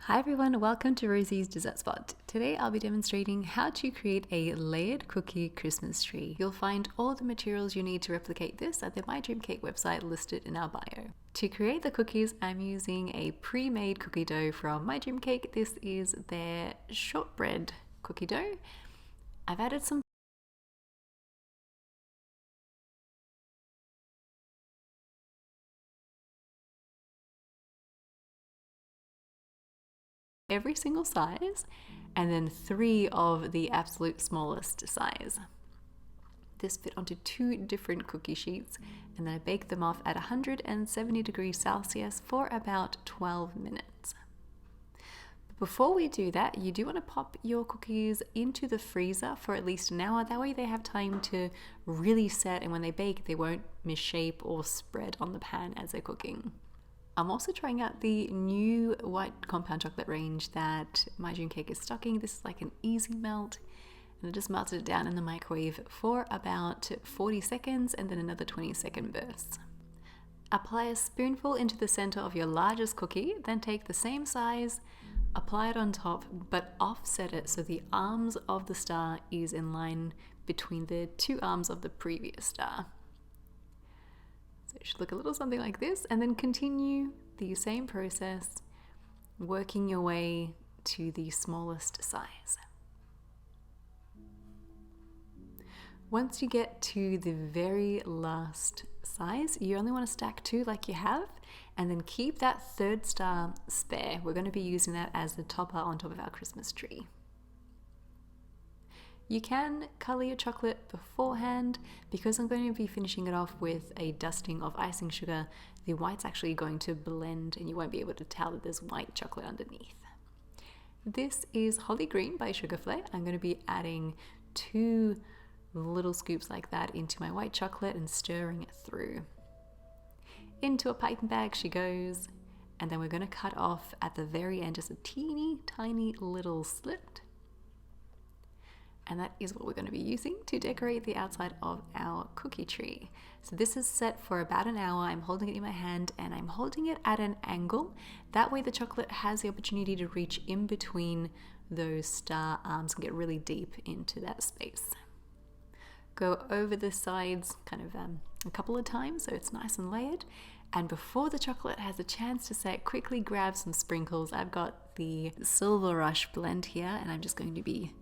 Hi everyone, welcome to Rosie's Dessert Spot. Today I'll be demonstrating how to create a layered cookie Christmas tree. You'll find all the materials you need to replicate this at the My Dream Cake website listed in our bio. To create the cookies, I'm using a pre-made cookie dough from My Dream Cake. This is their shortbread cookie dough. I've added some every single size, and then 3 of the absolute smallest size. This fit onto 2 different cookie sheets, and then I baked them off at 170 degrees Celsius for about 12 minutes. But before we do that, you do want to pop your cookies into the freezer for at least an hour. That way they have time to really set, and when they bake, they won't misshape or spread on the pan as they're cooking. I'm also trying out the new white compound chocolate range that My Dream Cake is stocking. This is like an easy melt, and I just melted it down in the microwave for about 40 seconds and then another 20-second bursts. Apply a spoonful into the center of your largest cookie, then take the same size, apply it on top, but offset it so the arms of the star is in line between the 2 arms of the previous star. So it should look a little something like this, and then continue the same process, working your way to the smallest size. Once you get to the very last size, you only want to stack 2 like you have, and then keep that 3rd star spare. We're going to be using that as the topper on top of our Christmas tree. You can color your chocolate beforehand. Because I'm going to be finishing it off with a dusting of icing sugar, the white's actually going to blend and you won't be able to tell that there's white chocolate underneath. This is Holly Green by Sugarflare. I'm going to be adding 2 little scoops like that into my white chocolate and stirring it through. Into a piping bag she goes, and then we're going to cut off at the very end just a teeny tiny little slit. And that is what we're going to be using to decorate the outside of our cookie tree. So this is set for about an hour. I'm holding it in my hand and I'm holding it at an angle. That way the chocolate has the opportunity to reach in between those star arms and get really deep into that space. Go over the sides kind of a couple of times so it's nice and layered. And before the chocolate has a chance to set, quickly grab some sprinkles. I've got the Silver Rush blend here and I'm just going to be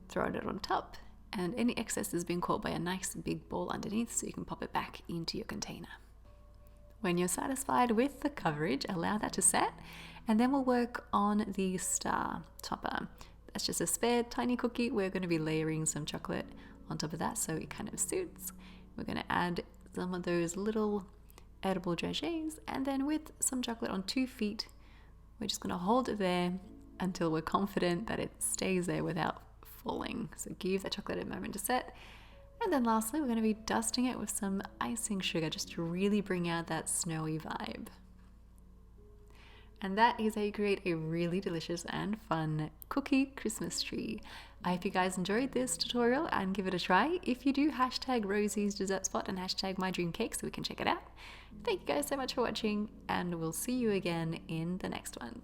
throwing it on top, and any excess has been caught by a nice big ball underneath so you can pop it back into your container. When you're satisfied with the coverage, allow that to set, and then we'll work on the star topper. That's just a spare tiny cookie. We're going to be layering some chocolate on top of that so it kind of suits. We're going to add some of those little edible dragées, and then with some chocolate on 2 feet, we're just going to hold it there until we're confident that it stays there without falling. So give that chocolate a moment to set. And then lastly, we're going to be dusting it with some icing sugar just to really bring out that snowy vibe. And that is how you create a really delicious and fun cookie Christmas tree. I hope you guys enjoyed this tutorial and give it a try. If you do, hashtag Rosie's Dessert Spot and hashtag My Dream Cake so we can check it out. Thank you guys so much for watching, and we'll see you again in the next one.